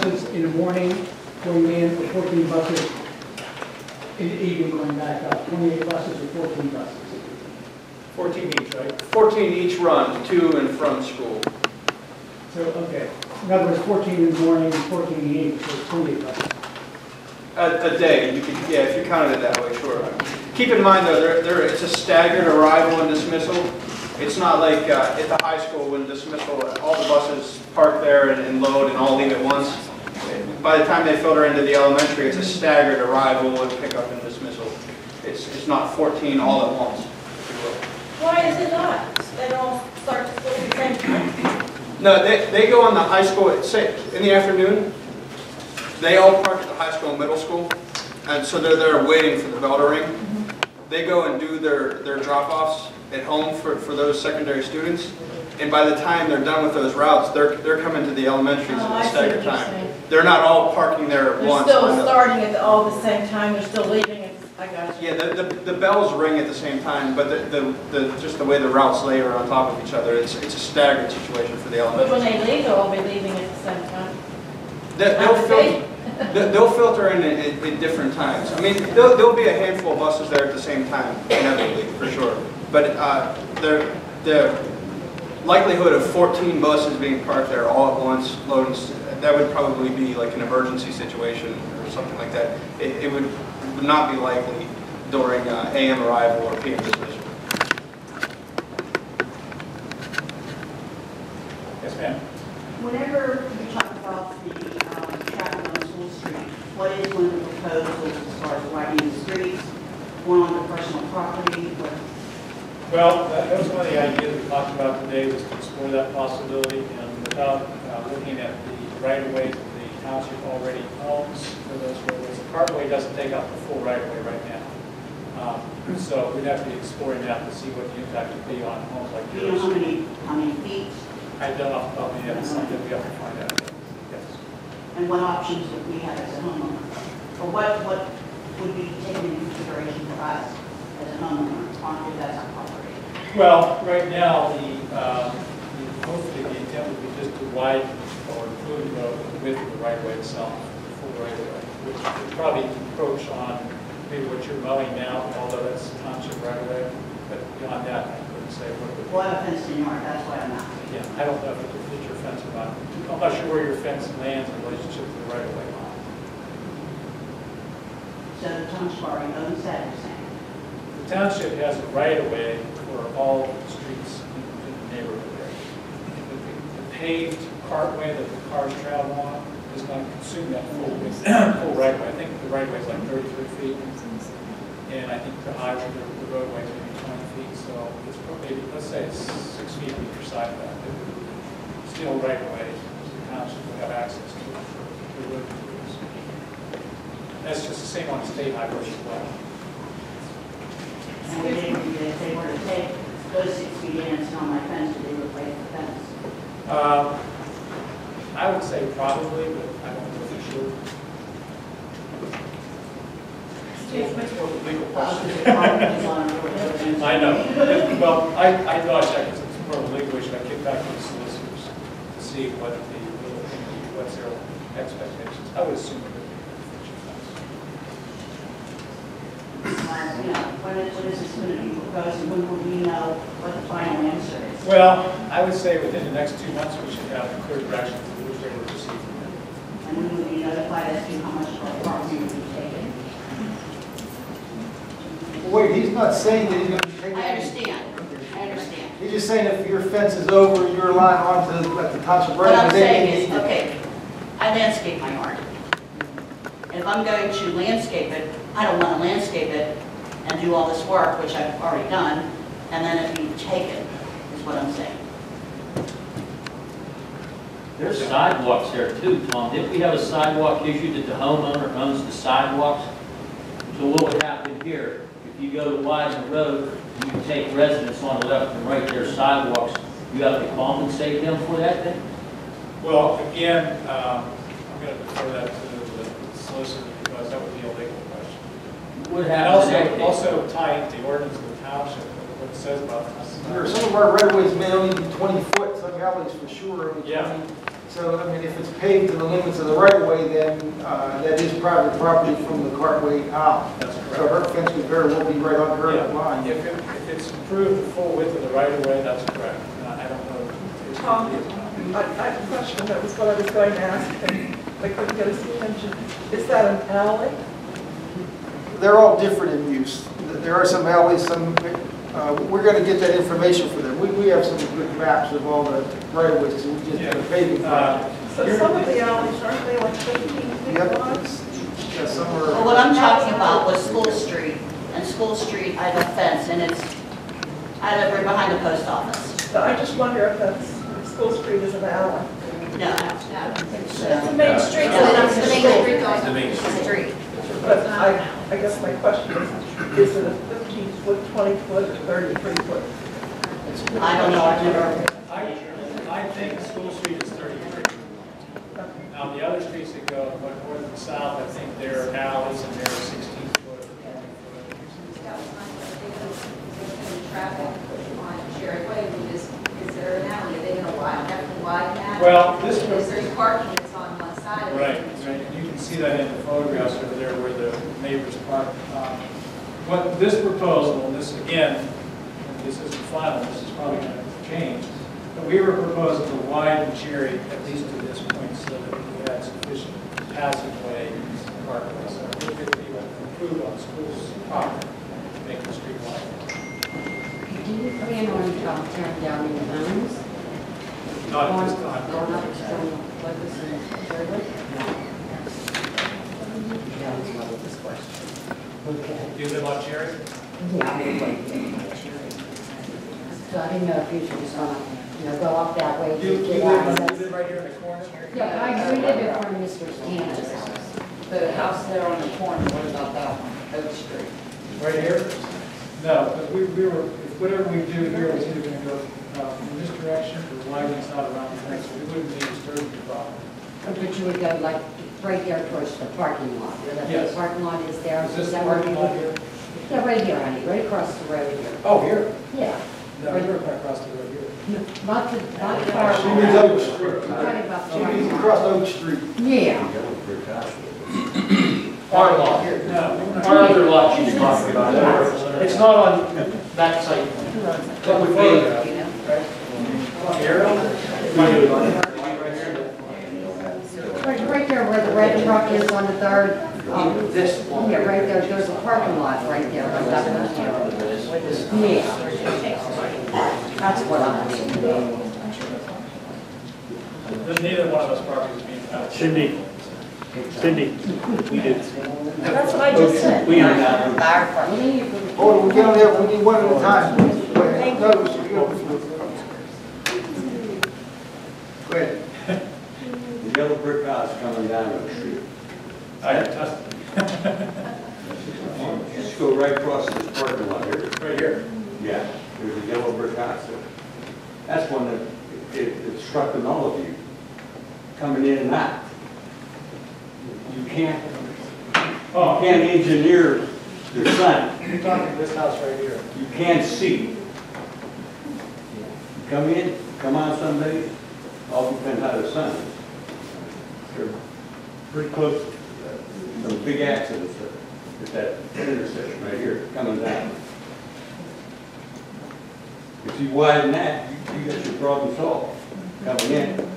buses in the morning going in, or 14 buses in the evening going back up? 28 buses or 14 buses? 14 each, right? 14 each run to and from school. So, okay. In other words, 14 in the morning, 14 in the evening, so it's 28 buses. A day, you could, yeah, if you counted it that way, sure. Keep in mind though, it's a staggered arrival and dismissal. It's not like at the high school when dismissal, all the buses park there and load and all leave at once. By the time they filter into the elementary, it's a staggered arrival and pickup and dismissal. It's not 14 all at once, if you will. Why is it not? They don't start to school at the same time? No, they go on the high school, say, in the afternoon. They all park at the high school and middle school, and so they're there waiting for the bell to ring. They go and do their drop-offs at home for those secondary students, and by the time they're done with those routes, they're coming to the elementaries at a staggered time. They're not all parking there at once. They're still starting at all the same time, they're still leaving it. I got you. Yeah, the bells ring at the same time, but just the way the routes layer on top of each other, it's a staggered situation for the But elementary. when they leave, they'll all be leaving at the same time. They'll filter in at different times. I mean, there'll be a handful of buses there at the same time, inevitably, for sure. But the likelihood of 14 buses being parked there all at once, loading, that would probably be like an emergency situation or something like that. It would not be likely during AM arrival or PM dismissal. Yes, ma'am. Whenever you talk about the traffic on School Street, what is one of the proposals as far as widening the streets, one on the personal property? Well, that was one of the ideas we talked about today, was to explore that possibility, and without looking at the right-of-ways that the township already owns for those roadways. The cartway doesn't take up the full right-of-way right now. So we'd have to be exploring that to see what the impact would be on homes like Do you know yours. how many feet, I don't off the top of my head, it's something we have to find out. Yes. and what options would we have as a homeowner? Or what would be taken into consideration for us as a homeowner on if that's our property? Well, right now, hopefully the intent would be just to widen or improve the width of the right-of-way itself, the full right-of-way, which would probably encroach on maybe what you're mowing now, although that's township right-of-way. But beyond that, I couldn't say what it would be. Well, I have a fenced in yard, that's why I'm asking. Yeah, I don't know if it would fit your fence or not. I'm not sure where your fence lands in relationship to the right-of-way line. So the township already owns that, you're saying? The township has a right-of-way for all streets in the neighborhood there. The paved cartway that the cars travel on is going to consume that full right-of-way. I think the right-of-way is like 33 feet. And I think the highway, the roadway is maybe 20 feet. So it's probably, let's say it's 6 feet on either side of that. It would still right-of-way, the township would have access to it for road use. That's just the same on state highways as well. And would they, if they were to take those 6 feet in and sit on my fence, would they replace the fence? I would say probably, but I don't know for sure. Legal question. I know. Well, I thought it's more of a legal issue. I kicked back to the solicitors to see what what's their expectations. I would assume it would be. When is this going to be proposed, and when will we know what the final answer is? Well, I would say within the next 2 months we should have a clear direction as to which way we're proceeding. And when will be notified as to how much of our property will be taken? Wait, he's not saying that he's going to be taking. I understand. He's just saying if your fence is over your line onto the township What I'm right. saying is, okay, I landscape my yard. If I'm going to landscape it, I don't want to landscape it and do all this work, which I've already done, and then if you take it, is what I'm saying. There's sidewalks there too, Tom. Didn't we have a sidewalk issue that the homeowner owns the sidewalks? So what would happen here? If you go to widen the road, and you take residents on the left and right, their sidewalks, you have to compensate them for that then? Well, again, I'm going to defer that to the solicitor because that would be a legal question. What And happens also tie into the ordinance of the township, what it says about this. Some of our right-of-ways may only be 20 foot, some alleys for sure. Yeah. So, I mean, if it's paved to the limits of the right-of-way, then that is private property from the cartway out. That's So her fence could very well be right on her Yeah, line. If it's improved the full width of the right of way, that's correct. I don't know. if it's Tom, gonna be or not. I have a question, that was what I was going to ask, and I couldn't get his attention. Is that an alley? They're all different in use. There are some alleys, some, we're going to get that information for them. We have some good maps of all the right-of-ways, because we just did a paving project. So some of the alleys, aren't they like 15 feet Yep. wide? Yeah, some are. Well, what I'm talking about was School Street, and School Street, I have a fence, and I live right behind the post office. So I just wonder if School Street is an alley. No, It's the main street, so that's the main street going The main to the street. But I guess my question is it a 15-foot, 20-foot, or 33-foot? I don't know, I've never, I think School Street is 33. Now, the other streets that go north and south, I think there are alleys and they're 16 foot or 20 foot. That was my question. Traffic on Cherry Way, is there an alley? Are they going to have to widen that? Well, this Because there's parking that's on one side of it. Right, and you can see that in the photographs over there where the neighbors park. What this proposal, and this again, this isn't final, this is probably going to change, but we were proposing to widen Cherry at least to this point so that we had sufficient passageway parkway. So if it be improved on schools property, make the street wider. Do you plan on tearing down any homes? Not at this time. Going up to Douglas and Sherwood? Okay. Do you live on Cherry? Yeah, I would like to. So I didn't know if you should just go up that way Do you to live get access. right here in the corner? Yeah, I live in front of Mr. Stan's house. The house there on the corner, what about that one, Oak Street? Right here? No, because we were, if whatever we do here is either going to go in this direction or widen this out around the fence, we wouldn't be disturbing the property. But you would go like right there towards the parking lot, where the Yes. big parking lot is there. Is this the that where parking you lot would- here? Yeah, right here, honey, right across the road here. Oh, here? Yeah. No, you're across the road here. No, not far. She means Oak Street. I'm talking about She parking means lot. across Oak Street. Yeah. Our lot. No. Our other lot she's talking about. It's not on that site. That would be, Here? Right there where the red truck is on the third. this one. Yeah, right there, there's a parking lot right there. Right that one. Yeah. That's what I'm thinking. Neither one of those properties is being touched. Cindy, we did. That's what I just said. We are not. Oh, we get on there, we need one at a time. Go ahead. No, so you go ahead. The yellow brick house coming down Oak Street. I have tested. Just go right across this parking lot here. Right here. Yeah, there's a yellow brick house there. That's one that it struck in all of you, coming in and out. You can't engineer the sun. You're talking this house right here. You can't see. You come in, come out some days, all depends how the sun is. They're pretty close to some big accidents at that intersection right here, coming down. If you widen that, you got your problem solved. Coming in,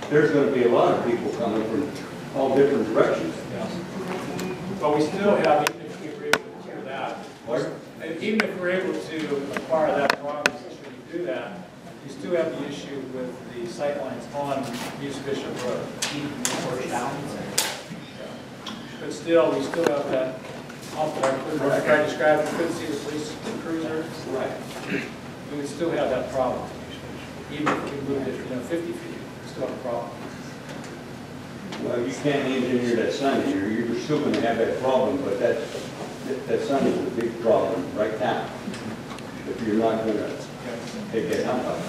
there's gonna be a lot of people coming from all different directions. But we still have, even if we were able to clear that, even if we're able to acquire that property, should we do that, you still have the issue with the sightlines on Muse Bishop Road. But still, we still have that hump that I described, we couldn't see the police cruiser. Right. We would still have that problem. Even if we moved it, 50 feet, we still have a problem. Well, you can't engineer that sun here, you're still gonna have that problem, but that sun is a big problem right now. If you're not gonna take that hump out.